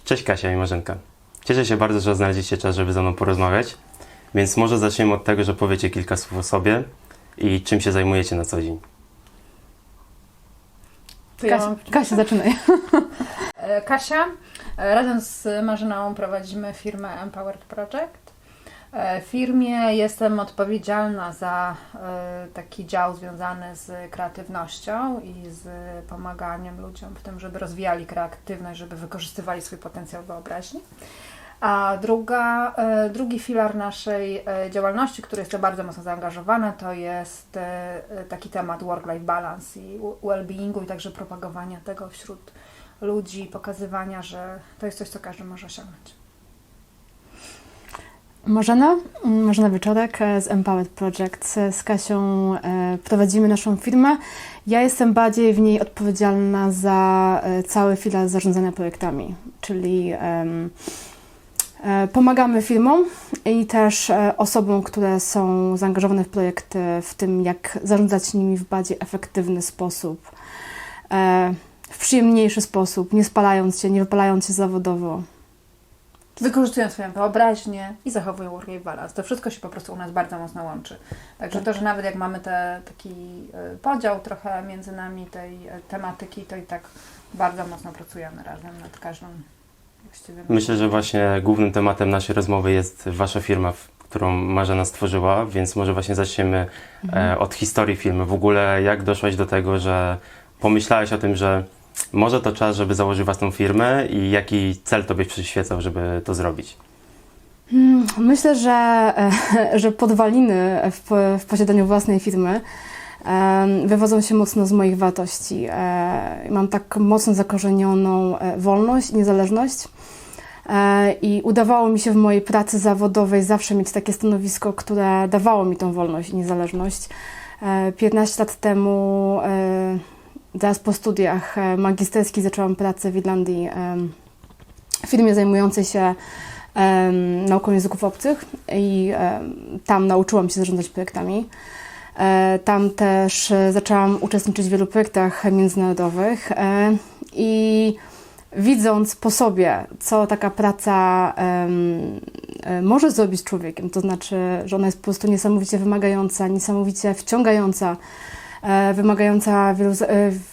Cześć Kasia i Marzenka. Cieszę się bardzo, że znaleźliście czas, żeby ze mną porozmawiać, więc może zaczniemy od tego, że powiecie kilka słów o sobie i czym się zajmujecie na co dzień. Kasia, zaczynaj. Kasia, razem z Marzeną prowadzimy firmę Empowered Project. W firmie jestem odpowiedzialna za taki dział związany z kreatywnością i z pomaganiem ludziom w tym, żeby rozwijali kreatywność, żeby wykorzystywali swój potencjał wyobraźni. A drugi filar naszej działalności, który jest bardzo mocno zaangażowany, to jest taki temat work-life balance i well-beingu i także propagowania tego wśród ludzi, pokazywania, że to jest coś, co każdy może osiągnąć. Marzena Wieczorek z Empowered Project. Z Kasią prowadzimy naszą firmę. Ja jestem bardziej w niej odpowiedzialna za cały filar zarządzania projektami, czyli pomagamy firmom i też osobom, które są zaangażowane w projekty, w tym jak zarządzać nimi w bardziej efektywny sposób, w przyjemniejszy sposób, nie spalając się, nie wypalając się zawodowo. Wykorzystują swoją wyobraźnię i zachowują work-life balance. To wszystko się po prostu u nas bardzo mocno łączy. Także to, że nawet jak mamy taki podział trochę między nami tej tematyki, to i tak bardzo mocno pracujemy razem nad każdą właściwie. Myślę, że właśnie głównym tematem naszej rozmowy jest Wasza firma, którą Marzena stworzyła, więc może właśnie zaczniemy od historii firmy. W ogóle jak doszłaś do tego, że pomyślałaś o tym, że może to czas, żeby założyć własną firmę i jaki cel Tobie przyświecał, żeby to zrobić? Myślę, że podwaliny w posiadaniu własnej firmy wywodzą się mocno z moich wartości. Mam tak mocno zakorzenioną wolność i niezależność i udawało mi się w mojej pracy zawodowej zawsze mieć takie stanowisko, które dawało mi tą wolność i niezależność. 15 lat temu, zaraz po studiach magisterskich, zaczęłam pracę w Irlandii w firmie zajmującej się nauką języków obcych i tam nauczyłam się zarządzać projektami. Tam też zaczęłam uczestniczyć w wielu projektach międzynarodowych i widząc po sobie, co taka praca może zrobić z człowiekiem, to znaczy, że ona jest po prostu niesamowicie wymagająca, niesamowicie wciągająca, wymagająca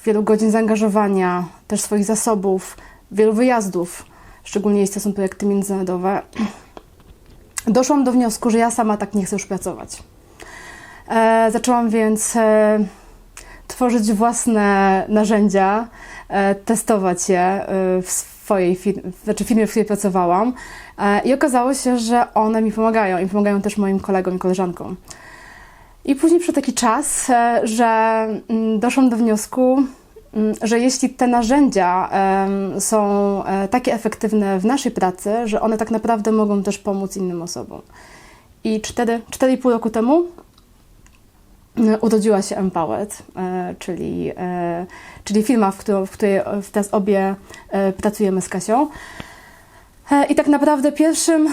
wielu godzin zaangażowania, też swoich zasobów, wielu wyjazdów, szczególnie jeśli to są projekty międzynarodowe, doszłam do wniosku, że ja sama tak nie chcę już pracować. Zaczęłam więc tworzyć własne narzędzia, testować je w swojej firmie, w której pracowałam i okazało się, że one mi pomagają i pomagają też moim kolegom i koleżankom. I później przyszedł taki czas, że doszłam do wniosku, że jeśli te narzędzia są takie efektywne w naszej pracy, że one tak naprawdę mogą też pomóc innym osobom. I 4,5 roku temu urodziła się Empowered, czyli firma, w której teraz obie pracujemy z Kasią. I tak naprawdę pierwszym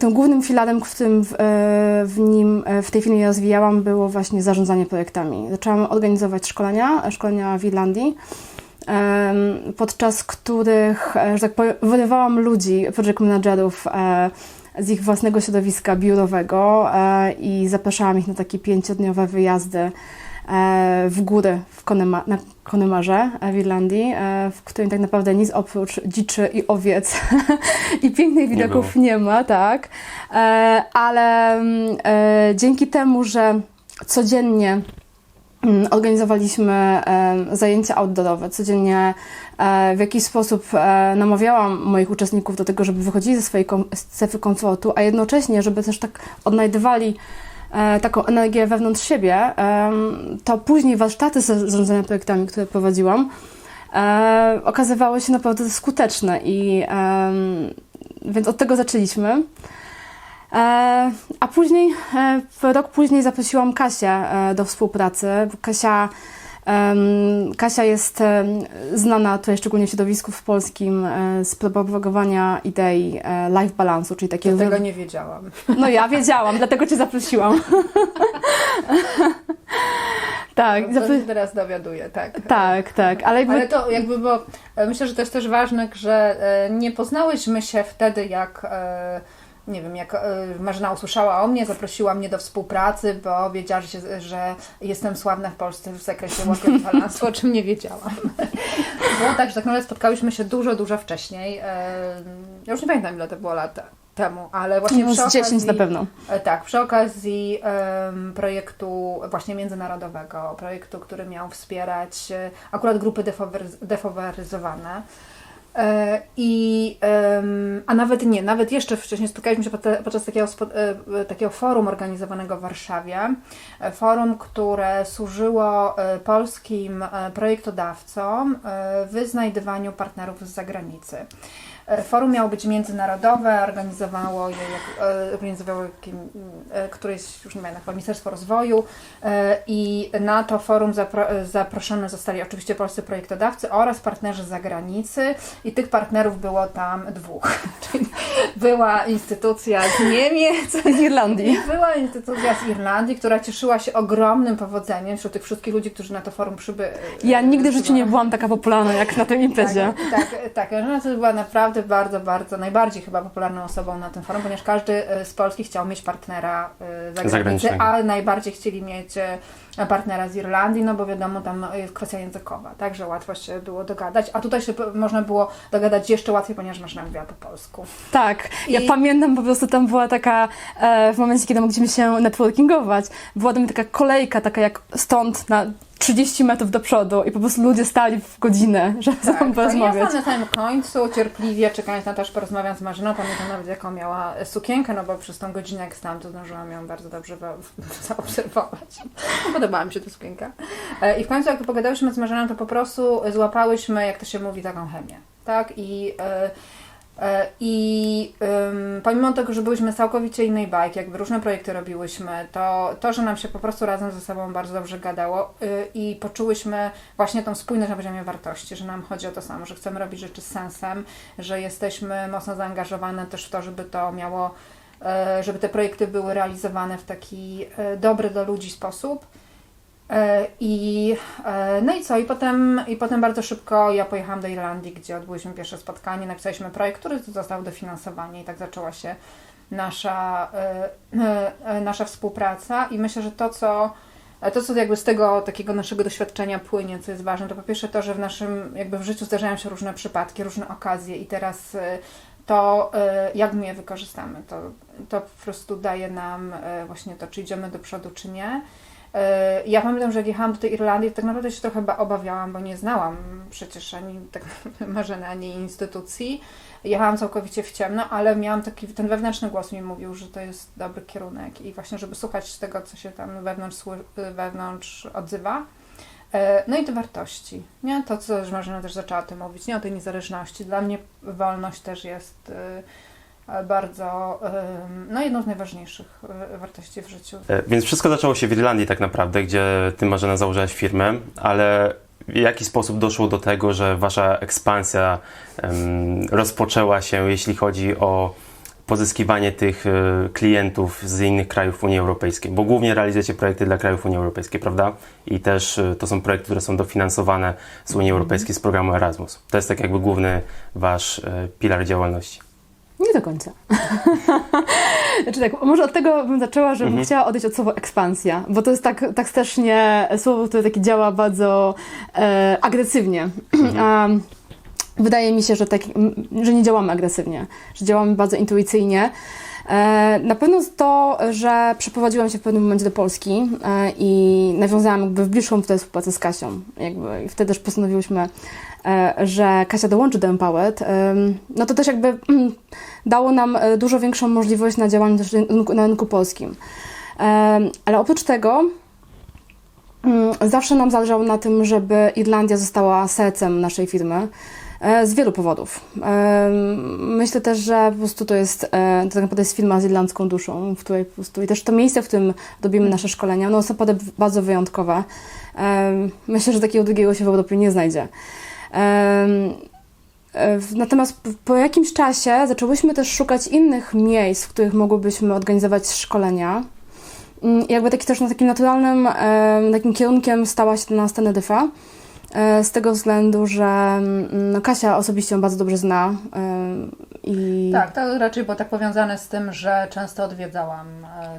tym głównym filarem, którym w tej firmie rozwijałam, było właśnie zarządzanie projektami. Zaczęłam organizować szkolenia w Irlandii, podczas których, że tak powiem, wyrywałam ludzi, project managerów z ich własnego środowiska biurowego i zapraszałam ich na takie 5-dniowe wyjazdy w góry na Connemarze w Irlandii, w którym tak naprawdę nic oprócz dziczy i owiec i pięknych widoków nie ma, tak. Ale dzięki temu, że codziennie organizowaliśmy zajęcia outdoorowe, codziennie w jakiś sposób namawiałam moich uczestników do tego, żeby wychodzili ze swojej strefy komfortu, a jednocześnie, żeby też tak odnajdywali taką energię wewnątrz siebie, to później warsztaty zarządzania projektami, które prowadziłam, okazywały się naprawdę skuteczne i więc od tego zaczęliśmy. A później, rok później zaprosiłam Kasię do współpracy. Kasia jest znana tutaj szczególnie w środowisku polskim z propagowania idei life balansu, czyli takiego... Tego nie wiedziałam. No ja wiedziałam, dlatego Cię zaprosiłam. Tak, To się teraz dowiaduję, tak. tak, ale jakby... Ale to jakby, bo myślę, że to jest też ważne, że nie poznałyśmy się wtedy, jak nie wiem, jak Marzena usłyszała o mnie, zaprosiła mnie do współpracy, bo wiedziała, że jestem sławna w Polsce w zakresie waterpoloństwa, o czym nie wiedziałam. Było tak, że tak naprawdę spotkałyśmy się dużo wcześniej. Ja już nie pamiętam, ile to było lat temu, ale właśnie przy okazji... 10 na pewno. Tak, przy okazji projektu właśnie międzynarodowego, projektu, który miał wspierać akurat grupy defaworyzowane. A nawet jeszcze wcześniej spotkaliśmy się podczas takiego forum organizowanego w Warszawie. Forum, które służyło polskim projektodawcom w znajdywaniu partnerów z zagranicy. Forum miało być międzynarodowe, organizowało któreś, już nie pamiętam, Ministerstwo Rozwoju i na to forum zaproszone zostali oczywiście polscy projektodawcy oraz partnerzy z zagranicy i tych partnerów było tam 2. Czyli była instytucja z Niemiec Z Irlandii. i była instytucja z Irlandii, która cieszyła się ogromnym powodzeniem wśród tych wszystkich ludzi, którzy na to forum przybyli. Ja nigdy w życiu nie byłam taka popularna jak na tej imprezie. Tak. Żona to była naprawdę bardzo, najbardziej chyba popularną osobą na tym forum, ponieważ każdy z Polski chciał mieć partnera zagranicy, ale najbardziej chcieli mieć partnera z Irlandii, no bo wiadomo, tam jest kwestia językowa, także łatwo się było dogadać, a tutaj się można było dogadać jeszcze łatwiej, ponieważ Marzena mówiła po polsku. Tak, ja pamiętam po prostu tam była taka, w momencie, kiedy mogliśmy się networkingować, była tam taka kolejka, taka jak stąd na 30 metrów do przodu i po prostu ludzie stali w godzinę, żeby ze sobą porozmawiać. Ja na samym końcu, cierpliwie czekając na to, aż porozmawiam z Marzeną, pamiętam nawet jaką miała sukienkę, no bo przez tą godzinę jak stałam, to zdążyłam ją bardzo dobrze zaobserwować. Podobała mi się ta sukienka. I w końcu jak pogadałyśmy z Marzeną, to po prostu złapałyśmy, jak to się mówi, taką chemię. Tak? Pomimo tego, że byliśmy całkowicie innej bajki, jakby różne projekty robiłyśmy, to, że nam się po prostu razem ze sobą bardzo dobrze gadało i poczułyśmy właśnie tą spójność na poziomie wartości, że nam chodzi o to samo, że chcemy robić rzeczy z sensem, że jesteśmy mocno zaangażowane też w to, żeby te projekty były realizowane w taki dobry dla ludzi sposób. No i co? I potem bardzo szybko ja pojechałam do Irlandii, gdzie odbyłyśmy pierwsze spotkanie, napisaliśmy projekt, który został dofinansowany i tak zaczęła się nasza współpraca i myślę, że to, co jakby z tego takiego naszego doświadczenia płynie, co jest ważne, to po pierwsze to, że w naszym jakby w życiu zdarzają się różne przypadki, różne okazje i teraz to jak my je wykorzystamy, to po prostu daje nam właśnie to, czy idziemy do przodu, czy nie. Ja pamiętam, że jak jechałam do tej Irlandii, to tak naprawdę się trochę obawiałam, bo nie znałam przecież ani tak Marzeny, ani instytucji. Jechałam całkowicie w ciemno, ale miałam ten wewnętrzny głos mi mówił, że to jest dobry kierunek i właśnie, żeby słuchać tego, co się tam wewnątrz odzywa. No i te wartości, nie? To, co Marzena też zaczęła o tym mówić, nie? O tej niezależności. Dla mnie wolność też jest bardzo, jedną z najważniejszych wartości w życiu. Więc wszystko zaczęło się w Irlandii tak naprawdę, gdzie ty, Marzena, założyłaś firmę, ale w jaki sposób doszło do tego, że wasza ekspansja rozpoczęła się, jeśli chodzi o pozyskiwanie tych klientów z innych krajów Unii Europejskiej? Bo głównie realizujecie projekty dla krajów Unii Europejskiej, prawda? I też to są projekty, które są dofinansowane z Unii Europejskiej z programu Erasmus. To jest tak jakby główny wasz filar działalności. Nie do końca. Znaczy tak, może od tego bym zaczęła, że bym chciała odejść od słowa ekspansja, bo to jest tak strasznie słowo, które takie działa bardzo agresywnie. Wydaje mi się, że nie działamy agresywnie, że działamy bardzo intuicyjnie. Na pewno to, że przeprowadziłam się w pewnym momencie do Polski i nawiązałam jakby w bliższą wtedy współpracę z Kasią. I wtedy też postanowiłyśmy, że Kasia dołączy do Empowered. No to też jakby dało nam dużo większą możliwość na działanie też na rynku polskim. Ale oprócz tego zawsze nam zależało na tym, żeby Irlandia została sercem naszej firmy. Z wielu powodów. Myślę też, że po prostu to tak naprawdę jest firma z irlandzką duszą, w której po prostu i też to miejsce, w którym robimy nasze szkolenia, są naprawdę bardzo wyjątkowe. Myślę, że takiego drugiego się w Europie nie znajdzie. Natomiast po jakimś czasie zaczęłyśmy też szukać innych miejsc, w których mogłybyśmy organizować szkolenia. Jakby też takim naturalnym takim kierunkiem stała się dla nas Teneryfa. Z tego względu, że no, Kasia osobiście ją bardzo dobrze zna. I Tak, to raczej było tak powiązane z tym, że często odwiedzałam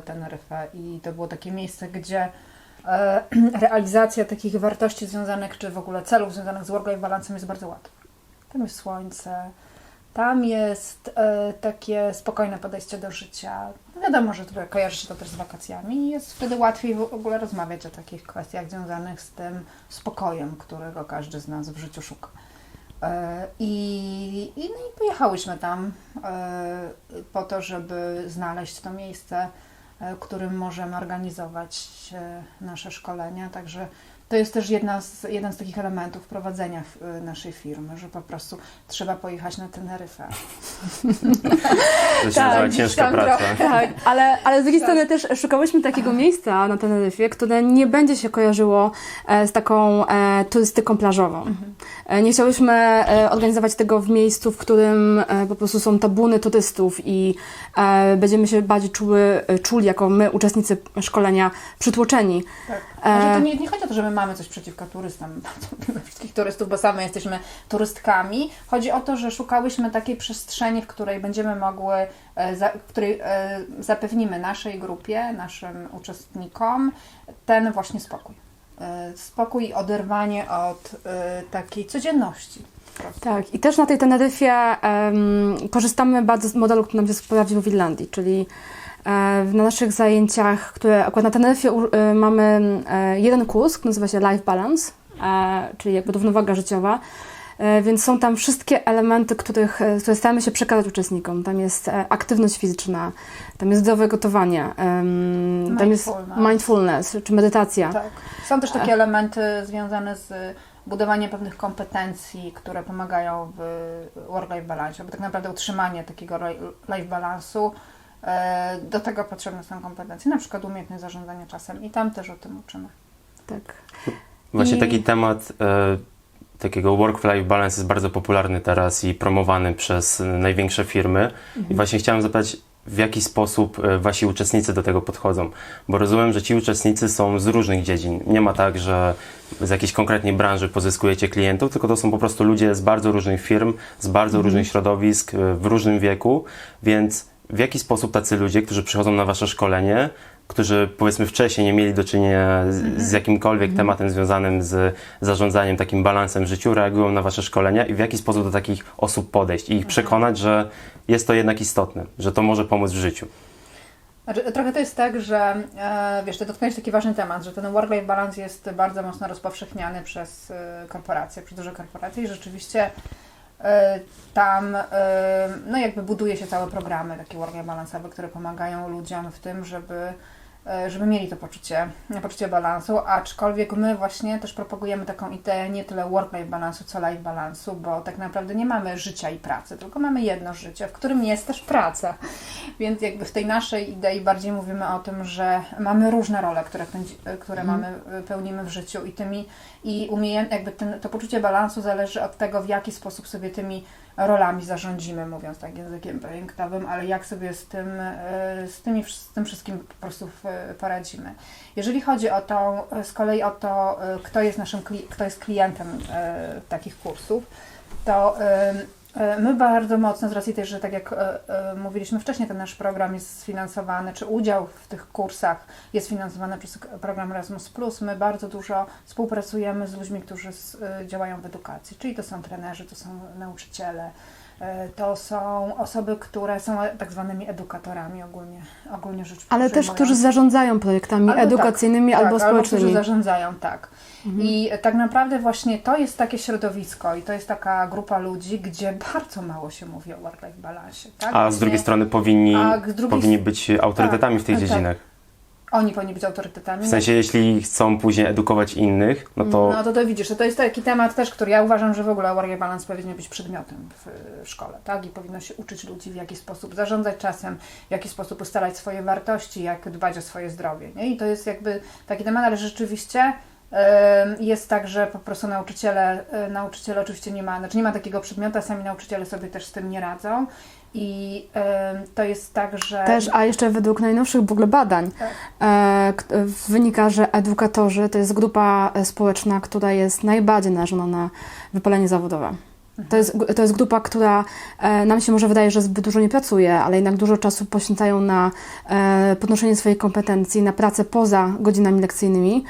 Teneryfę i to było takie miejsce, gdzie realizacja takich wartości związanych, czy w ogóle celów związanych z work-life balansem jest bardzo łatwa. Tam jest słońce, tam jest takie spokojne podejście do życia. No wiadomo, że to kojarzy się to też z wakacjami i jest wtedy łatwiej w ogóle rozmawiać o takich kwestiach związanych z tym spokojem, którego każdy z nas w życiu szuka. No i pojechałyśmy tam po to, żeby znaleźć to miejsce, w którym możemy organizować nasze szkolenia. Także to jest też jeden z takich elementów prowadzenia naszej firmy, że po prostu trzeba pojechać na Teneryfę. To się nazywa ciężka praca. tak, ale z drugiej strony też szukałyśmy takiego miejsca na Teneryfie, które nie będzie się kojarzyło z taką turystyką plażową. Nie chciałyśmy organizować tego w miejscu, w którym po prostu są tabuny turystów i będziemy się bardziej czuli jako my, uczestnicy szkolenia, przytłoczeni. Tak. Znaczy, to nie chodzi o to, że my mamy coś przeciwko turystom, wszystkich turystów, bo same jesteśmy turystkami. Chodzi o to, że szukałyśmy takiej przestrzeni, w której będziemy mogły, w której zapewnimy naszej grupie, naszym uczestnikom ten właśnie spokój. Spokój i oderwanie od takiej codzienności. Tak, i też na tej Teneryfie korzystamy bardzo z modelu, który nam się sprawdził w Irlandii, czyli na naszych zajęciach, które akurat na Teneryfie mamy jeden kurs, który nazywa się Life Balance, czyli jakby równowaga życiowa, więc są tam wszystkie elementy, które staramy się przekazać uczestnikom. Tam jest aktywność fizyczna, tam jest zdrowe gotowanie, tam jest mindfulness czy medytacja. Tak. Są też takie elementy związane z budowaniem pewnych kompetencji, które pomagają w work-life balance, bo tak naprawdę utrzymanie takiego life balansu, do tego potrzebne są kompetencje, na przykład umiejętność zarządzania czasem i tam też o tym uczymy. Tak. Właśnie taki temat takiego work-life balance jest bardzo popularny teraz i promowany przez największe firmy. I właśnie chciałem zapytać, w jaki sposób wasi uczestnicy do tego podchodzą? Bo rozumiem, że ci uczestnicy są z różnych dziedzin. Nie ma tak, że z jakiejś konkretnej branży pozyskujecie klientów, tylko to są po prostu ludzie z bardzo różnych firm, z bardzo różnych środowisk, w różnym wieku, więc w jaki sposób tacy ludzie, którzy przychodzą na wasze szkolenie, którzy powiedzmy wcześniej nie mieli do czynienia z jakimkolwiek tematem związanym z zarządzaniem, takim balansem w życiu, reagują na wasze szkolenia i w jaki sposób do takich osób podejść i ich przekonać, że jest to jednak istotne, że to może pomóc w życiu. Znaczy, trochę to jest tak, że wiesz, ty dotknąłeś taki ważny temat, że ten work-life balance jest bardzo mocno rozpowszechniany przez korporacje, przez duże korporacje i rzeczywiście tam no jakby buduje się całe programy takie work-life balansowe, które pomagają ludziom w tym, żeby mieli to poczucie balansu, aczkolwiek my właśnie też propagujemy taką ideę nie tyle work-life balansu, co life balansu, bo tak naprawdę nie mamy życia i pracy, tylko mamy jedno życie, w którym jest też praca. Więc jakby w tej naszej idei bardziej mówimy o tym, że mamy różne role, które pełnimy w życiu i jakby to poczucie balansu zależy od tego, w jaki sposób sobie tymi rolami zarządzimy, mówiąc tak językiem projektowym, ale jak sobie z tym wszystkim po prostu poradzimy. Jeżeli chodzi z kolei o to, kto jest klientem takich kursów, to my bardzo mocno, z racji tej, że tak jak mówiliśmy wcześniej, ten nasz program jest sfinansowany, czy udział w tych kursach jest finansowany przez program Erasmus+, my bardzo dużo współpracujemy z ludźmi, którzy działają w edukacji, czyli to są trenerzy, to są nauczyciele, to są osoby, które są tak zwanymi edukatorami ogólnie rzecz Ale też, którzy zarządzają projektami albo edukacyjnymi albo społecznymi. Albo którzy zarządzają, tak. I tak naprawdę właśnie to jest takie środowisko i to jest taka grupa ludzi, gdzie bardzo mało się mówi o work-life balansie. Tak? A z drugiej strony powinni być autorytetami w tych dziedzinach. Oni powinni być autorytetami. W sensie, jeśli chcą później edukować innych, no to... No to widzisz, to jest taki temat też, który ja uważam, że w ogóle work-life balance powinien być przedmiotem w szkole, tak? I powinno się uczyć ludzi, w jaki sposób zarządzać czasem, w jaki sposób ustalać swoje wartości, jak dbać o swoje zdrowie, nie? I to jest jakby taki temat, ale rzeczywiście Jest tak, że po prostu nauczyciele oczywiście nie ma takiego przedmiotu, a sami nauczyciele sobie też z tym nie radzą. I to jest tak, że... Też, a jeszcze według najnowszych w ogóle badań wynika, że edukatorzy to jest grupa społeczna, która jest najbardziej narażona na wypalenie zawodowe. To jest grupa, która nam się może wydaje, że zbyt dużo nie pracuje, ale jednak dużo czasu poświęcają na podnoszenie swojej kompetencji, na pracę poza godzinami lekcyjnymi,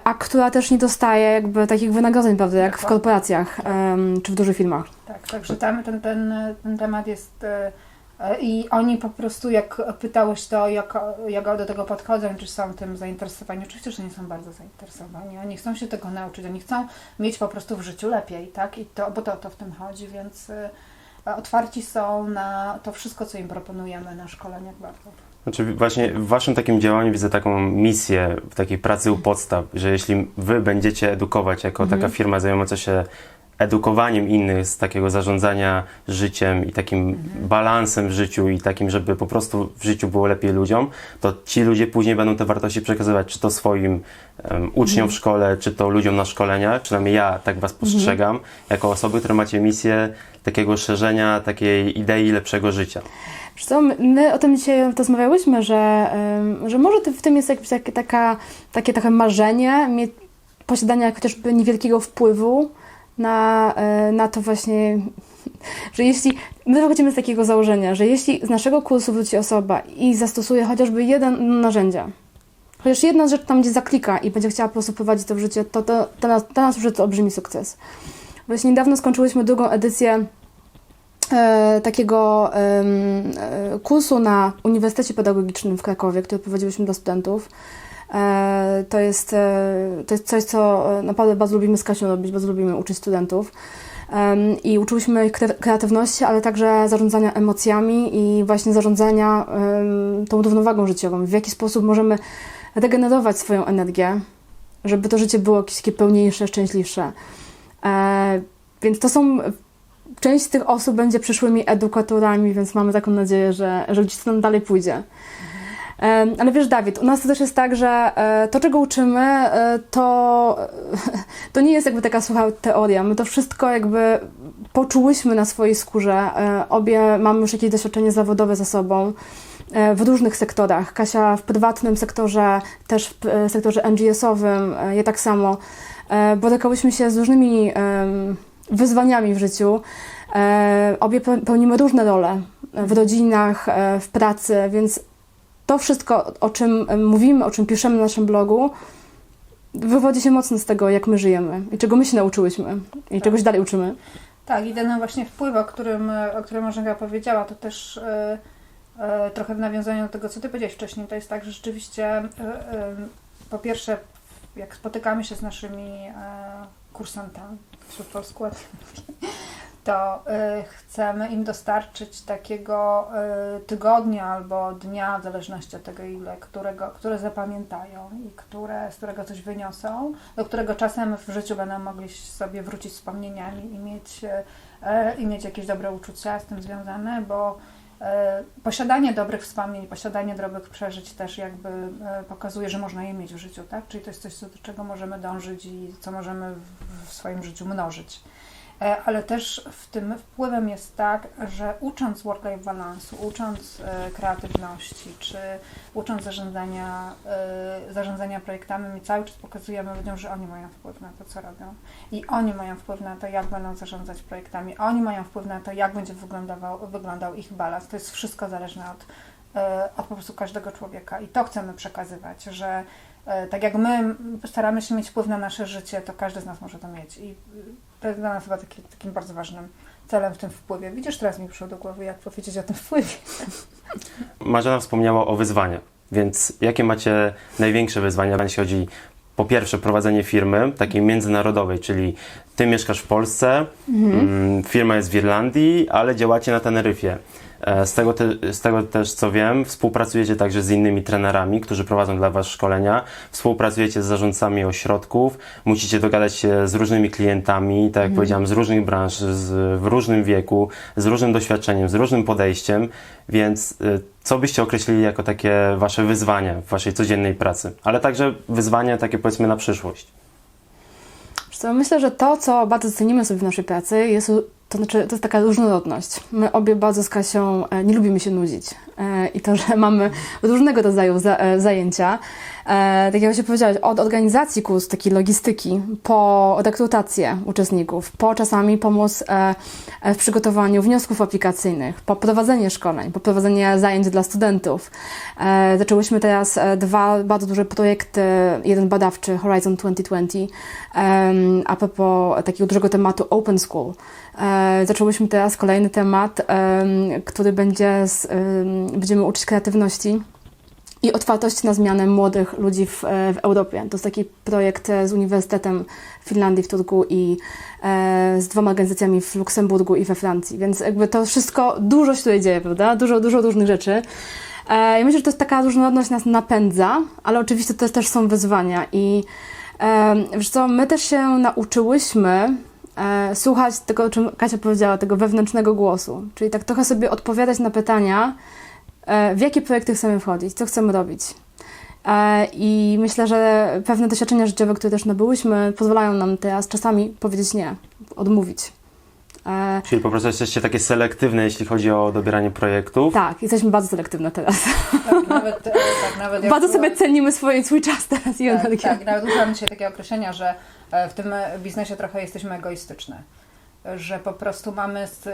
a która też nie dostaje jakby takich wynagrodzeń, prawda, jak w korporacjach czy w dużych firmach. Tak, także tam ten temat jest i oni po prostu, jak pytałeś to, jak do tego podchodzą, czy są tym zainteresowani, oczywiście, że nie są bardzo zainteresowani, oni chcą się tego nauczyć, oni chcą mieć po prostu w życiu lepiej, tak, bo to w tym chodzi, więc otwarci są na to wszystko, co im proponujemy na szkoleniach bardzo. Znaczy właśnie w waszym takim działaniu widzę taką misję w takiej pracy u podstaw, że jeśli wy będziecie edukować jako taka firma zajmująca się edukowaniem innych z takiego zarządzania życiem i takim balansem w życiu i takim, żeby po prostu w życiu było lepiej ludziom, to ci ludzie później będą te wartości przekazywać, czy to swoim uczniom w szkole, czy to ludziom na szkoleniach. Przynajmniej ja tak was postrzegam, jako osoby, które macie misję takiego szerzenia, takiej idei lepszego życia. Wiesz co, my o tym dzisiaj rozmawiałyśmy, że może w tym jest jakieś takie trochę marzenie posiadania chociażby niewielkiego wpływu na to właśnie, że jeśli my wychodzimy z takiego założenia, że jeśli z naszego kursu wróci osoba i zastosuje chociażby jedno narzędzie, chociaż jedna rzecz tam gdzie zaklika i będzie chciała po prostu prowadzić to w życie, to dla nas już to olbrzymi sukces. Właśnie niedawno skończyłyśmy drugą edycję takiego kursu na Uniwersytecie Pedagogicznym w Krakowie, który prowadziłyśmy dla studentów. To jest coś, co naprawdę bardzo lubimy z Kasią robić, bardzo lubimy uczyć studentów. I uczyłyśmy ich kreatywności, ale także zarządzania emocjami i właśnie zarządzania tą równowagą życiową. W jaki sposób możemy regenerować swoją energię, żeby to życie było jakieś takie pełniejsze, szczęśliwsze. Więc to są... Część z tych osób będzie przyszłymi edukatorami, więc mamy taką nadzieję, że gdzieś to nam dalej pójdzie. Ale wiesz, Dawid, u nas to też jest tak, że to, czego uczymy, to nie jest jakby taka sucha teoria. My to wszystko jakby poczułyśmy na swojej skórze. Obie mamy już jakieś doświadczenie zawodowe za sobą w różnych sektorach. Kasia w prywatnym sektorze, też w sektorze NGS-owym, ja tak samo. Borykałyśmy się z różnymi wyzwaniami w życiu. Obie pełnimy różne role w rodzinach, w pracy, więc to wszystko, o czym mówimy, o czym piszemy na naszym blogu, wywodzi się mocno z tego, jak my żyjemy i czego my się nauczyłyśmy i czegoś dalej uczymy. Tak, i ten właśnie wpływ, o którym Marzenka powiedziała, to też trochę w nawiązaniu do tego, co ty powiedziałeś wcześniej, to jest tak, że rzeczywiście po pierwsze, jak spotykamy się z naszymi kursantami, wśród polsku ładnie mówię, to chcemy im dostarczyć takiego tygodnia albo dnia, w zależności od tego ile, które zapamiętają i z którego coś wyniosą, do którego czasem w życiu będą mogli sobie wrócić wspomnieniami i mieć jakieś dobre uczucia z tym związane, bo posiadanie dobrych wspomnień, posiadanie dobrych przeżyć też jakby pokazuje, że można je mieć w życiu, tak? Czyli to jest coś, do czego możemy dążyć i co możemy w swoim życiu mnożyć. Ale też w tym wpływem jest tak, że ucząc work-life balansu, ucząc kreatywności, czy ucząc zarządzania projektami, my cały czas pokazujemy ludziom, że oni mają wpływ na to, co robią. I oni mają wpływ na to, jak będą zarządzać projektami. Oni mają wpływ na to, jak będzie wyglądał ich balans. To jest wszystko zależne od po prostu każdego człowieka. I to chcemy przekazywać, że tak jak my staramy się mieć wpływ na nasze życie, to każdy z nas może to mieć. I to jest dla nas chyba takim bardzo ważnym celem w tym wpływie. Widzisz, teraz mi przyszło do głowy, jak powiedzieć o tym wpływie. Marzena wspomniała o wyzwaniach, więc jakie macie największe wyzwania, jeśli chodzi po pierwsze prowadzenie firmy takiej międzynarodowej, czyli ty mieszkasz w Polsce, firma jest w Irlandii, ale działacie na Teneryfie. Z tego też co wiem, współpracujecie także z innymi trenerami, którzy prowadzą dla was szkolenia, współpracujecie z zarządcami ośrodków, musicie dogadać się z różnymi klientami, tak jak powiedziałam, z różnych branż, w różnym wieku, z różnym doświadczeniem, z różnym podejściem, więc co byście określili jako takie wasze wyzwania w waszej codziennej pracy, ale także wyzwania takie powiedzmy na przyszłość? Wiesz co, myślę, że to, co bardzo cenimy sobie w naszej pracy, to jest taka różnorodność. My obie bardzo z Kasią nie lubimy się nudzić. I to, że mamy różnego rodzaju zajęcia. Tak jak się powiedziałaś, od organizacji kurs, takiej logistyki, po rekrutację uczestników, po czasami pomoc w przygotowaniu wniosków aplikacyjnych, po prowadzenie szkoleń, po prowadzenie zajęć dla studentów. Zaczęłyśmy teraz 2 bardzo duże projekty, jeden badawczy, Horizon 2020, a propos takiego dużego tematu Open School. Zaczęłyśmy teraz kolejny temat, który będziemy uczyć kreatywności i otwartości na zmianę młodych ludzi w Europie. To jest taki projekt z Uniwersytetem w Finlandii, w Turku i z 2 organizacjami w Luksemburgu i we Francji. Więc jakby to wszystko, dużo się tutaj dzieje, prawda? Dużo różnych rzeczy. Ja myślę, że to jest taka różnorodność nas napędza, ale oczywiście to też są wyzwania. I wiesz co, my też się nauczyłyśmy słuchać tego, o czym Kasia powiedziała, tego wewnętrznego głosu. Czyli tak trochę sobie odpowiadać na pytania, w jakie projekty chcemy wchodzić, co chcemy robić. I myślę, że pewne doświadczenia życiowe, które też nabyłyśmy, pozwalają nam teraz czasami powiedzieć nie, odmówić. Czyli po prostu jesteście takie selektywne, jeśli chodzi o dobieranie projektów? Tak, jesteśmy bardzo selektywne teraz. Nawet jak Bardzo sobie cenimy swój czas teraz i energię. Tak, nawet użyłam dzisiaj takiego określenia, że w tym biznesie trochę jesteśmy egoistyczne. Że po prostu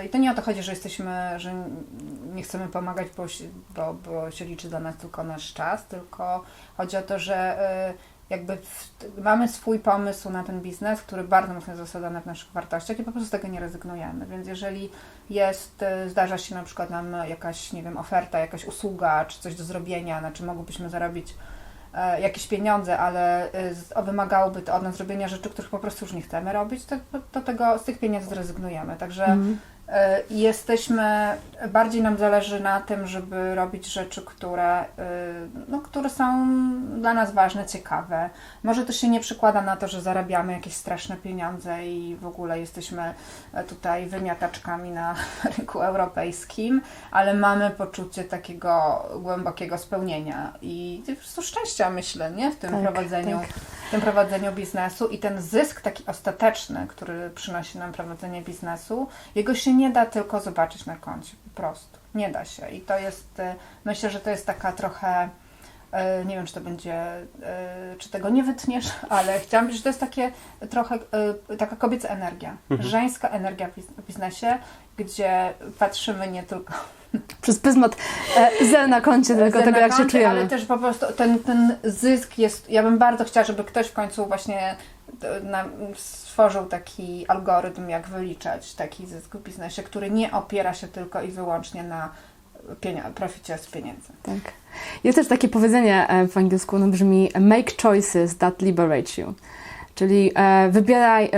i to nie o to chodzi, że nie chcemy pomagać, bo się liczy dla nas tylko nasz czas, tylko chodzi o to, że jakby mamy swój pomysł na ten biznes, który bardzo mocno jest zasadzony w naszych wartościach i po prostu z tego nie rezygnujemy. Więc jeżeli zdarza się na przykład nam jakaś, nie wiem, oferta, jakaś usługa, czy coś do zrobienia, na czym mogłybyśmy zarobić jakieś pieniądze, ale wymagałoby to od nas zrobienia rzeczy, których po prostu już nie chcemy robić, to z tych pieniędzy zrezygnujemy. Także bardziej nam zależy na tym, żeby robić rzeczy, które są dla nas ważne, ciekawe. Może to się nie przekłada na to, że zarabiamy jakieś straszne pieniądze i w ogóle jesteśmy tutaj wymiataczkami na rynku europejskim, ale mamy poczucie takiego głębokiego spełnienia i po prostu szczęścia, myślę, nie? W tym prowadzeniu biznesu i ten zysk taki ostateczny, który przynosi nam prowadzenie biznesu, jego się nie da tylko zobaczyć na koncie, po prostu. Nie da się. I to jest, myślę, że to jest taka trochę, nie wiem, czy to będzie, czy tego nie wytniesz, ale chciałam powiedzieć, że to jest takie trochę taka kobieca energia, żeńska energia w biznesie, gdzie patrzymy nie tylko przez pryzmat zer na koncie, tylko tego, jak się czujemy. Ale też po prostu ten zysk jest, ja bym bardzo chciała, żeby ktoś w końcu właśnie stworzył taki algorytm, jak wyliczać taki zysk w biznesie, który nie opiera się tylko i wyłącznie na proficie z pieniędzy. Tak. Jest też takie powiedzenie w angielsku, ono brzmi make choices that liberate you. Czyli wybieraj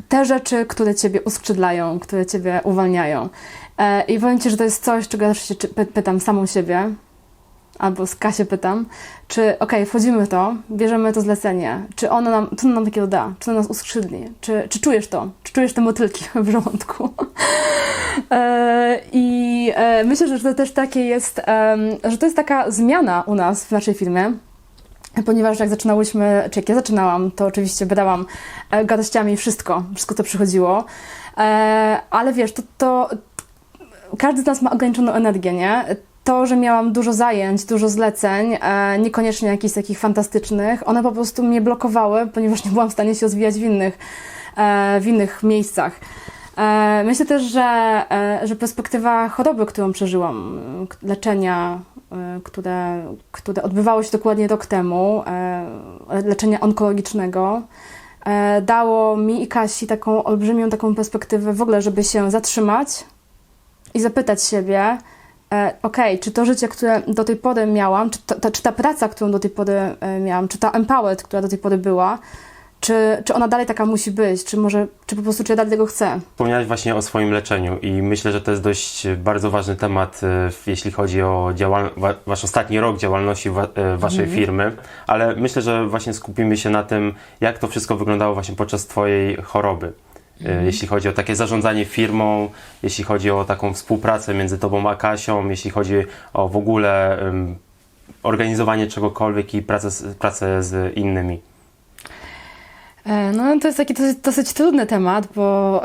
te rzeczy, które Ciebie uskrzydlają, które Ciebie uwalniają. I powiem Ci, że to jest coś, czego zawsze się pytam samą siebie, albo z Kasię pytam, czy wchodzimy w to, bierzemy to zlecenie, czy co ono nam takiego da, czy ono nas uskrzydli, czy czujesz to, czy czujesz te motylki w żołądku. I myślę, że to też takie jest, że to jest taka zmiana u nas w naszej firmie, ponieważ jak zaczynałyśmy, czy jak ja zaczynałam, to oczywiście brałam garściami wszystko co przychodziło, ale wiesz, to każdy z nas ma ograniczoną energię, nie? To, że miałam dużo zajęć, dużo zleceń, niekoniecznie jakichś takich fantastycznych, one po prostu mnie blokowały, ponieważ nie byłam w stanie się rozwijać w innych miejscach. Myślę też, że perspektywa choroby, którą przeżyłam, leczenia, które odbywało się dokładnie rok temu, leczenia onkologicznego, dało mi i Kasi taką olbrzymią perspektywę w ogóle, żeby się zatrzymać i zapytać siebie, czy to życie, które do tej pory miałam, czy ta praca, którą do tej pory miałam, czy ta empowered, która do tej pory była, czy ona dalej taka musi być, czy po prostu, czy ja dalej tego chcę. Wspomniałeś właśnie o swoim leczeniu i myślę, że to jest dość bardzo ważny temat, jeśli chodzi o wasz ostatni rok działalności waszej firmy, ale myślę, że właśnie skupimy się na tym, jak to wszystko wyglądało właśnie podczas twojej choroby. Jeśli chodzi o takie zarządzanie firmą, jeśli chodzi o taką współpracę między tobą a Kasią, jeśli chodzi o w ogóle organizowanie czegokolwiek i pracę z innymi. No to jest taki dosyć trudny temat, bo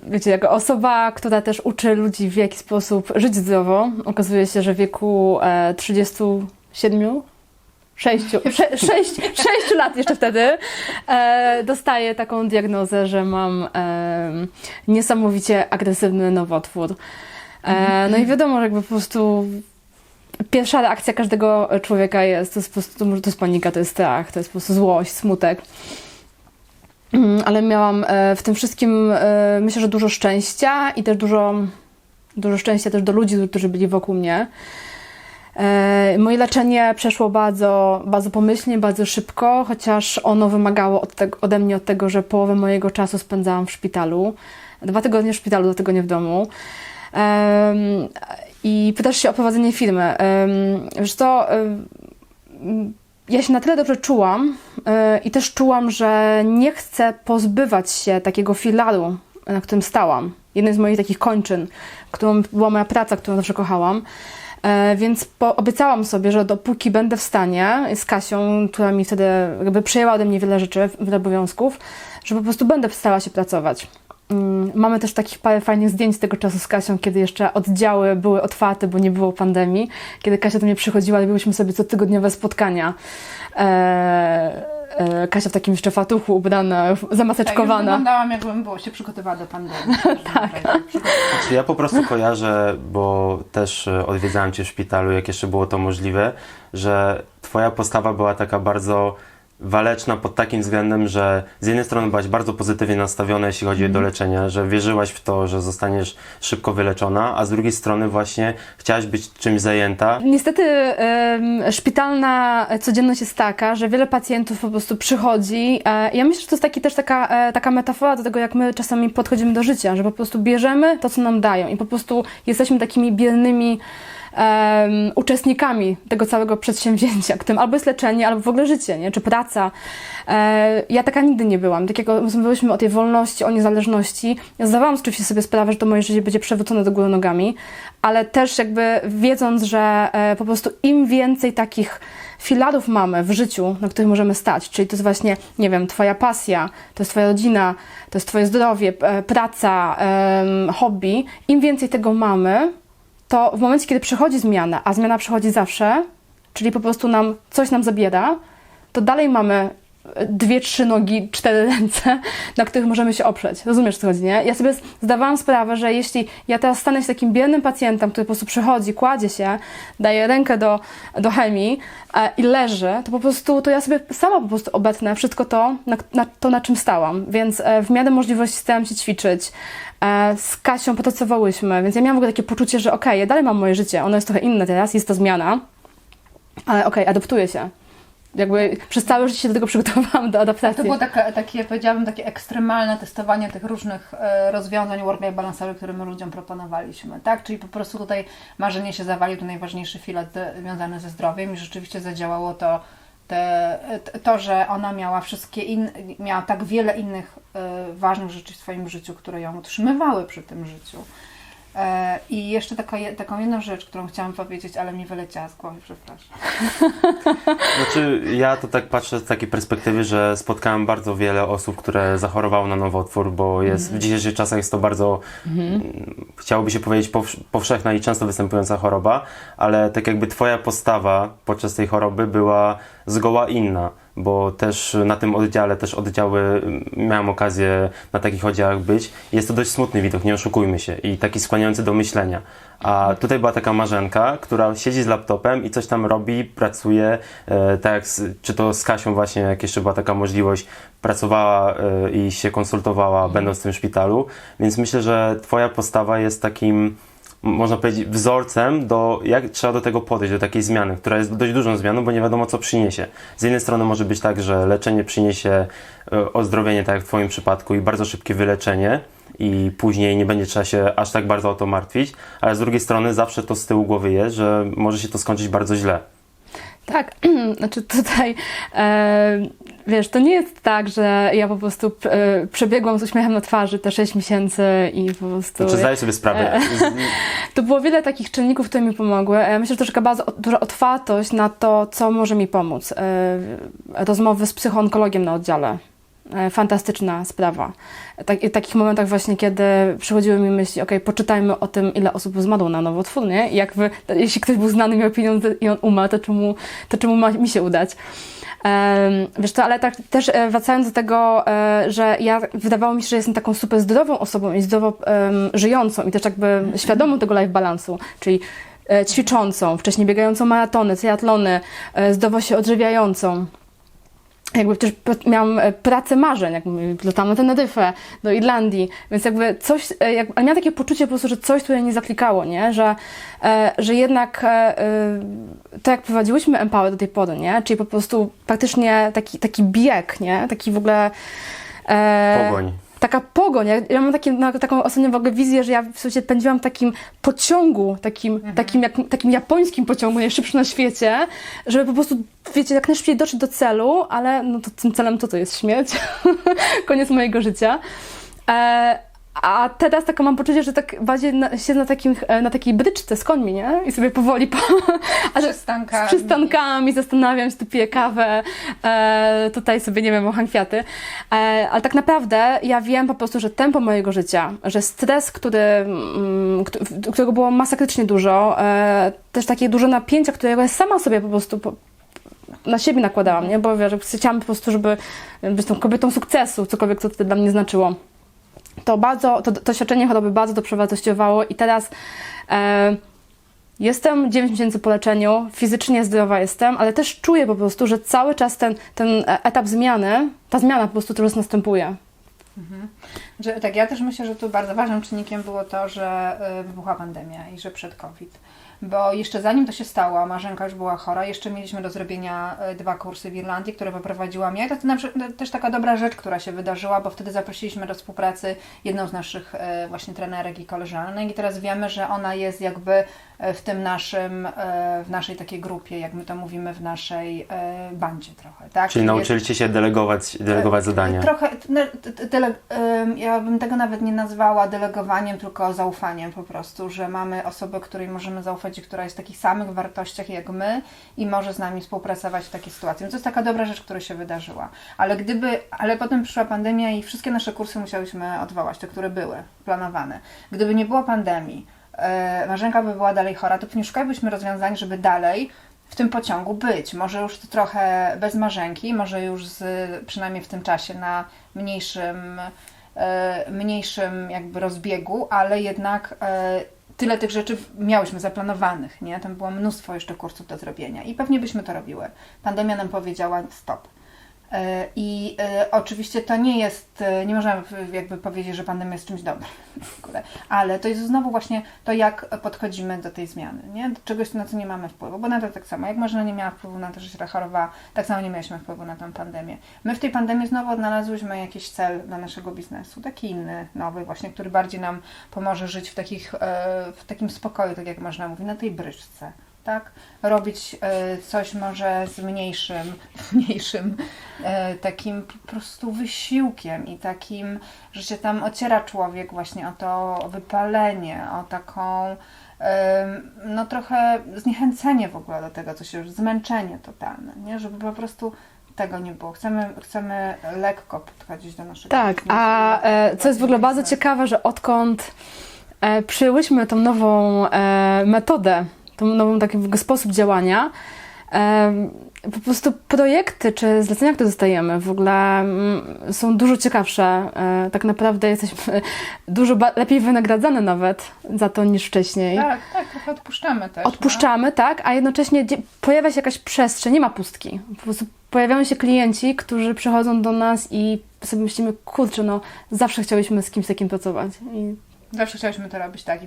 wiecie, jako osoba, która też uczy ludzi w jaki sposób żyć zdrowo, okazuje się, że w wieku 37, 6 lat jeszcze wtedy dostaję taką diagnozę, że mam niesamowicie agresywny nowotwór. No i wiadomo, że jakby po prostu pierwsza reakcja każdego człowieka jest, to jest po prostu, to jest panika, to jest strach, to jest po prostu złość, smutek. Ale miałam w tym wszystkim, myślę, że dużo szczęścia i też dużo szczęścia też do ludzi, którzy byli wokół mnie. Moje leczenie przeszło bardzo, bardzo pomyślnie, bardzo szybko, chociaż ono wymagało ode mnie od tego, że połowę mojego czasu spędzałam w szpitalu. 2 tygodnie w szpitalu, 2 tygodnie w domu. I pytasz się o prowadzenie firmy. Wiesz co, ja się na tyle dobrze czułam i też czułam, że nie chcę pozbywać się takiego filaru, na którym stałam. Jednej z moich takich kończyn, którą była moja praca, którą zawsze kochałam. Więc obiecałam sobie, że dopóki będę w stanie z Kasią, która mi wtedy jakby przejęła ode mnie wiele rzeczy, wiele obowiązków, że po prostu będę starała się pracować. Mamy też takich parę fajnych zdjęć z tego czasu z Kasią, kiedy jeszcze oddziały były otwarte, bo nie było pandemii. Kiedy Kasia do mnie przychodziła, robiłyśmy sobie cotygodniowe spotkania. Kasia w takim jeszcze fatuchu ubrana, zamaseczkowana. Tak, wyglądałam, jakbym się przygotowała do pandemii. Tak. Znaczy, ja po prostu kojarzę, bo też odwiedzałem cię w szpitalu, jak jeszcze było to możliwe, że twoja postawa była taka bardzo waleczna pod takim względem, że z jednej strony byłaś bardzo pozytywnie nastawiona, jeśli chodzi do leczenia, że wierzyłaś w to, że zostaniesz szybko wyleczona, a z drugiej strony właśnie chciałaś być czymś zajęta. Niestety szpitalna codzienność jest taka, że wiele pacjentów po prostu przychodzi. Ja myślę, że to jest też taka metafora do tego, jak my czasami podchodzimy do życia, że po prostu bierzemy to, co nam dają i po prostu jesteśmy takimi biernymi uczestnikami tego całego przedsięwzięcia, którym albo jest leczenie, albo w ogóle życie, nie? Czy praca. Ja taka nigdy nie byłam. Tak jak rozmawialiśmy o tej wolności, o niezależności, ja zdawałam oczywiście sobie sprawę, że to moje życie będzie przewrócone do góry nogami, ale też jakby wiedząc, że po prostu im więcej takich filarów mamy w życiu, na których możemy stać, czyli to jest właśnie, nie wiem, twoja pasja, to jest twoja rodzina, to jest twoje zdrowie, praca, hobby, im więcej tego mamy, to w momencie, kiedy przychodzi zmiana, a zmiana przychodzi zawsze, czyli po prostu coś nam zabiera, to dalej mamy 2, 3 nogi, 4 ręce, na których możemy się oprzeć. Rozumiesz, co chodzi, nie? Ja sobie zdawałam sprawę, że jeśli ja teraz stanę się takim biednym pacjentem, który po prostu przychodzi, kładzie się, daje rękę do chemii i leży, to po prostu, to ja sobie sama po prostu obetnę wszystko to, na czym stałam. Więc w miarę możliwości starałam się ćwiczyć. Z Kasią potacowałyśmy, więc ja miałam w ogóle takie poczucie, że okej, ja dalej mam moje życie, ono jest trochę inne teraz, jest to zmiana, ale adoptuję się. Jakby przez całe życie się do tego przygotowałam, do adaptacji. To było takie, powiedziałabym, takie ekstremalne testowanie tych różnych rozwiązań work-life balance'owych, które my ludziom proponowaliśmy, tak? Czyli po prostu tutaj marzenie się zawalił, to najważniejszy filar związany ze zdrowiem i rzeczywiście zadziałało to, że ona miała miała tak wiele innych ważnych rzeczy w swoim życiu, które ją utrzymywały przy tym życiu. I jeszcze taką jedną rzecz, którą chciałam powiedzieć, ale mi wyleciała z głowy, przepraszam. Znaczy, ja to tak patrzę z takiej perspektywy, że spotkałem bardzo wiele osób, które zachorowały na nowotwór, bo w dzisiejszych czasach jest to bardzo, chciałoby się powiedzieć, powszechna i często występująca choroba, ale tak jakby twoja postawa podczas tej choroby była zgoła inna, bo też na tym oddziale, miałem okazję na takich oddziałach być. Jest to dość smutny widok, nie oszukujmy się, i taki skłaniający do myślenia. A tutaj była taka Marzenka, która siedzi z laptopem i coś tam robi, pracuje, tak jak czy to z Kasią właśnie, jak jeszcze była taka możliwość, pracowała i się konsultowała, będąc w tym szpitalu. Więc myślę, że twoja postawa jest takim można powiedzieć, wzorcem jak trzeba do tego podejść, do takiej zmiany, która jest dość dużą zmianą, bo nie wiadomo, co przyniesie. Z jednej strony może być tak, że leczenie przyniesie ozdrowienie, tak jak w Twoim przypadku, i bardzo szybkie wyleczenie, i później nie będzie trzeba się aż tak bardzo o to martwić, ale z drugiej strony zawsze to z tyłu głowy jest, że może się to skończyć bardzo źle. Tak, znaczy tutaj, wiesz, to nie jest tak, że ja po prostu przebiegłam z uśmiechem na twarzy te 6 miesięcy i po prostu... Znaczy zdaję sobie sprawę. To było wiele takich czynników, które mi pomogły. Myślę, że to taka bardzo duża otwartość na to, co może mi pomóc. Rozmowy z psychoonkologiem na oddziale. Fantastyczna sprawa. W takich momentach właśnie, kiedy przychodziły mi myśli, poczytajmy o tym, ile osób zmarło na nowotwór, nie? I jeśli ktoś był znany, miał pieniądze i on umarł, to czemu ma mi się udać? Wiesz co, ale tak też wracając do tego, że wydawało mi się, że jestem taką super zdrową osobą i zdrowo żyjącą i też jakby świadomą tego life balansu, czyli ćwiczącą, wcześniej biegającą maratony, triatlony, zdrowo się odżywiającą. Jakby też miałam pracę marzeń, latałam na Teneryfę, do Irlandii, więc jakby coś, ale miałam takie poczucie po prostu, że coś tutaj nie zaklikało, nie? Że jednak to jak prowadziłyśmy Empower do tej pory, nie? Czyli po prostu praktycznie taki bieg, nie? Taki w ogóle... Pogoń. Taka pogoń. Ja mam taką ostatnią w ogóle wizję, że ja w sensie pędziłam w takim pociągu, takim japońskim pociągu, najszybszym na świecie, żeby po prostu, wiecie, jak najszybciej dotrzeć do celu, ale no to tym celem to jest śmierć. Koniec mojego życia. A teraz taka mam poczucie, że tak bardziej siedzę na takiej bryczce z końmi, nie? I sobie powoli Przystankami. z przystankami zastanawiam się, tu piję kawę, tutaj sobie, nie wiem, macham kwiaty. Ale tak naprawdę ja wiem po prostu, że tempo mojego życia, że stres, którego było masakrycznie dużo, też takie duże napięcia, którego ja sama sobie po prostu na siebie nakładałam, nie? Bo wiesz, chciałam po prostu, żeby być tą kobietą sukcesu, cokolwiek to dla mnie znaczyło. To doświadczenie choroby bardzo to przewartościowało i teraz jestem 9 miesięcy po leczeniu, fizycznie zdrowa jestem, ale też czuję po prostu, że cały czas ten etap zmiany, ta zmiana po prostu teraz następuje. Tak, ja też myślę, że tu bardzo ważnym czynnikiem było to, że wybuchła pandemia i że przed COVID. Bo jeszcze zanim to się stało, Marzenka już była chora, jeszcze mieliśmy do zrobienia 2 kursy w Irlandii, które poprowadziłam ja. I to też taka dobra rzecz, która się wydarzyła, bo wtedy zaprosiliśmy do współpracy jedną z naszych właśnie trenerek i koleżanek i teraz wiemy, że ona jest jakby w tym w naszej takiej grupie, jak my to mówimy, w naszej bandzie trochę, tak? Czyli nauczyliście się delegować zadania. Trochę, ja bym tego nawet nie nazwała delegowaniem, tylko zaufaniem po prostu, że mamy osobę, której możemy zaufać i która jest w takich samych wartościach jak my i może z nami współpracować w takiej sytuacji. Więc to jest taka dobra rzecz, która się wydarzyła. Ale potem przyszła pandemia i wszystkie nasze kursy musiałyśmy odwołać, te, które były planowane. Gdyby nie było pandemii, Marzenka by była dalej chora, to nie szukałybyśmy rozwiązań, żeby dalej w tym pociągu być. Może już trochę bez Marzenki, może już przynajmniej w tym czasie na mniejszym jakby rozbiegu, ale jednak tyle tych rzeczy miałyśmy zaplanowanych, nie? Tam było mnóstwo jeszcze kursów do zrobienia i pewnie byśmy to robiły. Pandemia nam powiedziała stop. I oczywiście to nie jest, nie można jakby powiedzieć, że pandemia jest czymś dobrym w ogóle, ale to jest znowu właśnie to, jak podchodzimy do tej zmiany, nie? Do czegoś, na co nie mamy wpływu, bo na to tak samo, jak Marzena nie miała wpływu na to, że się chorowała, tak samo nie mieliśmy wpływu na tę pandemię. My w tej pandemii znowu odnalazłyśmy jakiś cel dla naszego biznesu, taki inny, nowy właśnie, który bardziej nam pomoże żyć w takim spokoju, tak jak można mówić, na tej bryczce. Tak? Robić coś może z mniejszym takim po prostu wysiłkiem i takim, że się tam ociera człowiek właśnie o to wypalenie, o taką no trochę zniechęcenie w ogóle do tego, co się już, zmęczenie totalne, nie? Żeby po prostu tego nie było. Chcemy lekko podchodzić do naszego Tak, biznesu. a co jest w ogóle bardzo ciekawe, że odkąd przyjęłyśmy tą nową metodę, tą nową taki w ogóle sposób działania, po prostu projekty czy zlecenia, które dostajemy w ogóle są dużo ciekawsze. Tak naprawdę jesteśmy dużo lepiej wynagradzane nawet za to niż wcześniej. Tak, trochę odpuszczamy też. Odpuszczamy, tak, a jednocześnie pojawia się jakaś przestrzeń, nie ma pustki. Po prostu pojawiają się klienci, którzy przychodzą do nas i sobie myślimy, kurczę, no zawsze chciałyśmy z kimś takim pracować. I Zawsze chciałyśmy to robić tak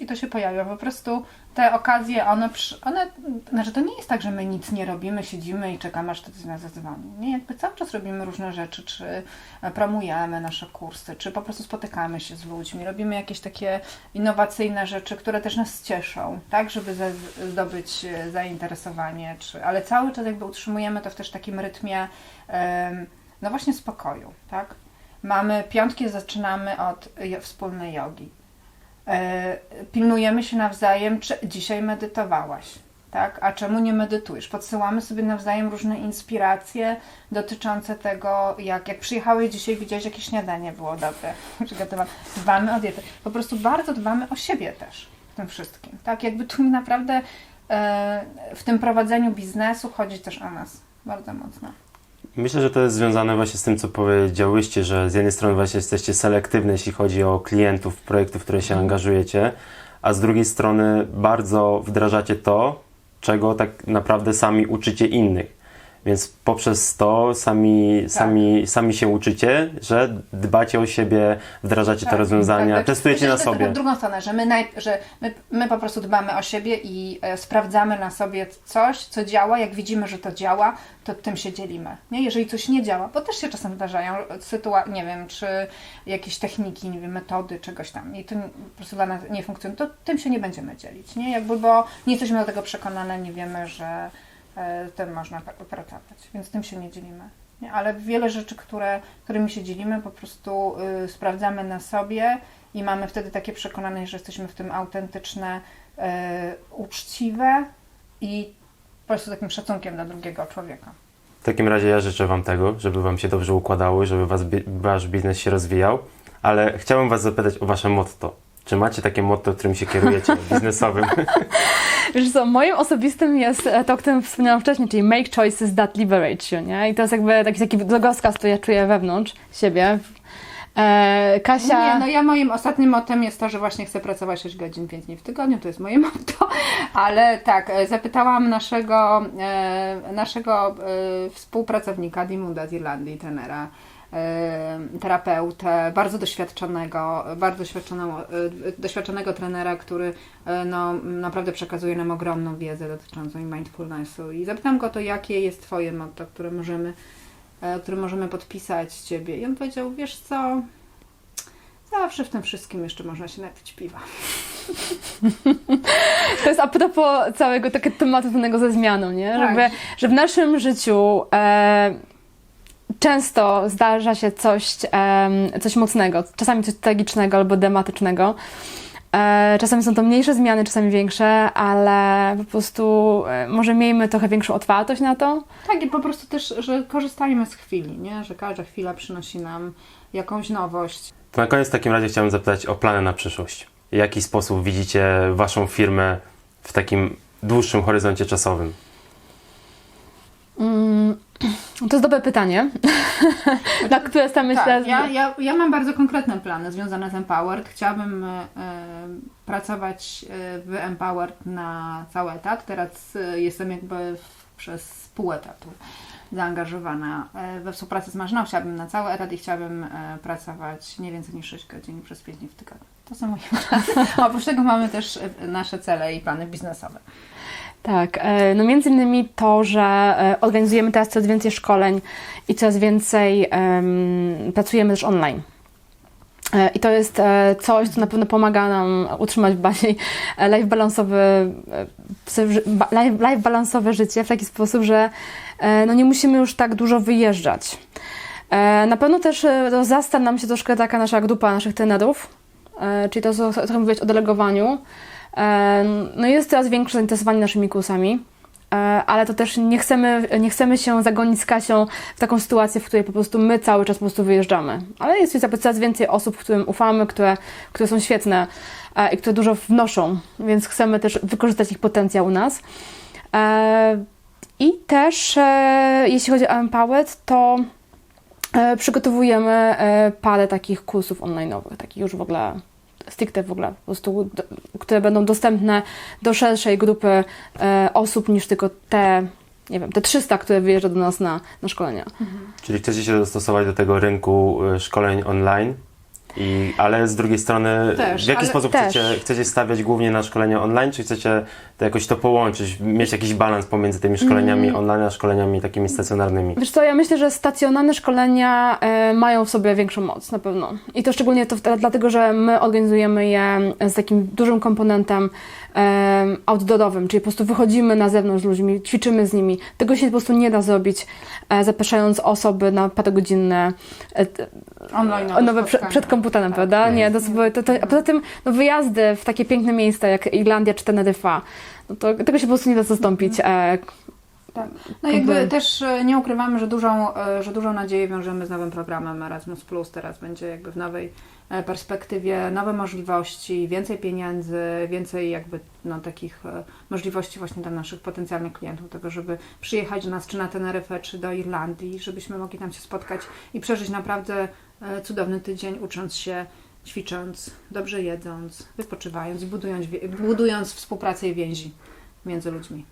i to się pojawia. Po prostu te okazje, one, znaczy to nie jest tak, że my nic nie robimy, siedzimy i czekamy, aż ktoś nas zadzwoni. Nie, jakby cały czas robimy różne rzeczy, czy promujemy nasze kursy, czy po prostu spotykamy się z ludźmi, robimy jakieś takie innowacyjne rzeczy, które też nas cieszą, tak, żeby zdobyć zainteresowanie, ale cały czas jakby utrzymujemy to w też takim rytmie, no właśnie spokoju, tak. Mamy piątki, zaczynamy od wspólnej jogi. Pilnujemy się nawzajem, czy dzisiaj medytowałaś, tak? A czemu nie medytujesz? Podsyłamy sobie nawzajem różne inspiracje dotyczące tego, jak przyjechałeś dzisiaj, widziałeś, jakie śniadanie było dobre, przygotowane. Dbamy o dietę. Po prostu bardzo dbamy o siebie też w tym wszystkim, tak? Jakby tu naprawdę w tym prowadzeniu biznesu chodzi też o nas bardzo mocno. Myślę, że to jest związane właśnie z tym, co powiedziałyście, że z jednej strony właśnie jesteście selektywni, jeśli chodzi o klientów, projektów, w które się angażujecie, a z drugiej strony bardzo wdrażacie to, czego tak naprawdę sami uczycie innych. Więc poprzez to sami się uczycie, że dbacie o siebie, wdrażacie te rozwiązania, testujecie na sobie. W drugą stronę, że my po prostu dbamy o siebie i sprawdzamy na sobie coś, co działa. Jak widzimy, że to działa, to tym się dzielimy. Nie? Jeżeli coś nie działa, bo też się czasem zdarzają nie wiem, czy jakieś techniki, nie wiem, metody, czegoś tam i to po prostu dla nas nie funkcjonuje, to tym się nie będziemy dzielić. Nie? Jakby, bo nie jesteśmy do tego przekonane, nie wiemy, że tym można pracować, więc tym się nie dzielimy. Nie? Ale wiele rzeczy, którymi się dzielimy, po prostu sprawdzamy na sobie i mamy wtedy takie przekonanie, że jesteśmy w tym autentyczne, uczciwe i po prostu takim szacunkiem dla drugiego człowieka. W takim razie ja życzę Wam tego, żeby Wam się dobrze układało, żeby Wasz biznes się rozwijał, ale chciałbym Was zapytać o Wasze motto. Czy macie takie motto, którym się kierujecie, biznesowym? Wiesz co, moim osobistym jest to, o którym wspomniałam wcześniej, czyli make choices that liberate you, nie? I to jest jakby taki drogowskaz, który ja czuję wewnątrz siebie. Kasia... Ja moim ostatnim mottem jest to, że właśnie chcę pracować 6 godzin, 5 dni w tygodniu, to jest moje motto, ale tak, zapytałam naszego współpracownika Dimunda z Irlandii, trenera, terapeutę, bardzo doświadczonego trenera, który naprawdę przekazuje nam ogromną wiedzę dotyczącą mindfulnessu. I zapytam go to, jakie jest Twoje motto, które możemy podpisać z Ciebie. I on powiedział, wiesz co, zawsze w tym wszystkim jeszcze można się napić piwa. To jest a propos całego takiego tematu związanego ze zmianą, nie? Tak. Że w naszym życiu często zdarza się coś mocnego, czasami coś tragicznego albo dramatycznego. Czasami są to mniejsze zmiany, czasami większe, ale po prostu może miejmy trochę większą otwartość na to. Tak, i po prostu też, że korzystajmy z chwili, nie? Że każda chwila przynosi nam jakąś nowość. To na koniec w takim razie chciałem zapytać o plany na przyszłość. W jaki sposób widzicie Waszą firmę w takim dłuższym horyzoncie czasowym? To jest dobre pytanie, na które staramy się... Tak, ja mam bardzo konkretne plany związane z Empowered. Chciałabym pracować w Empowered na cały etat. Teraz jestem jakby przez pół etatu zaangażowana we współpracy z Marzyną. Chciałabym na cały etat i chciałabym pracować nie więcej niż 6 godzin przez 5 dni w tygodniu. To są moje plany. Oprócz tego mamy też nasze cele i plany biznesowe. Tak, no między innymi to, że organizujemy teraz coraz więcej szkoleń i coraz więcej pracujemy też online. I to jest coś, co na pewno pomaga nam utrzymać bardziej life balansowe życie w taki sposób, że no nie musimy już tak dużo wyjeżdżać. Na pewno też rozrasta nam się troszkę taka nasza grupa naszych trenerów, czyli to, co trochę mówić o delegowaniu. No jest coraz większe zainteresowanie naszymi kursami, ale to też nie chcemy się zagonić z Kasią w taką sytuację, w której po prostu my cały czas po prostu wyjeżdżamy. Ale jest coraz więcej osób, którym ufamy, które są świetne i które dużo wnoszą, więc chcemy też wykorzystać ich potencjał u nas. I też jeśli chodzi o Empowered, to przygotowujemy parę takich kursów online'owych, takich już w ogóle stricte w ogóle, po prostu, które będą dostępne do szerszej grupy osób niż tylko te 300, które wyjeżdża do nas na szkolenia. Czyli chcecie się dostosować do tego rynku szkoleń online? Ale z drugiej strony, Też, w jaki ale sposób też. chcecie stawiać głównie na szkolenia online, czy chcecie to jakoś to połączyć, mieć jakiś balans pomiędzy tymi szkoleniami online, a szkoleniami takimi stacjonarnymi? Wiesz co, ja myślę, że stacjonarne szkolenia mają w sobie większą moc, na pewno. I to szczególnie dlatego, że my organizujemy je z takim dużym komponentem outdoorowym, czyli po prostu wychodzimy na zewnątrz z ludźmi, ćwiczymy z nimi. Tego się po prostu nie da zrobić, zapraszając osoby na parogodzinne Online przed komputerem, prawda? Nie, a poza tym wyjazdy w takie piękne miejsca jak Irlandia czy Teneryfa, no to tego się po prostu nie da zastąpić. Tak. No jakby też nie ukrywamy, że dużą nadzieję wiążemy z nowym programem Erasmus+. Teraz będzie jakby w nowej perspektywie nowe możliwości, więcej pieniędzy, więcej jakby takich możliwości właśnie dla naszych potencjalnych klientów, tego, żeby przyjechać do nas czy na Teneryfę, czy do Irlandii, żebyśmy mogli tam się spotkać i przeżyć naprawdę cudowny tydzień, ucząc się, ćwicząc, dobrze jedząc, wypoczywając, budując współpracę i więzi między ludźmi.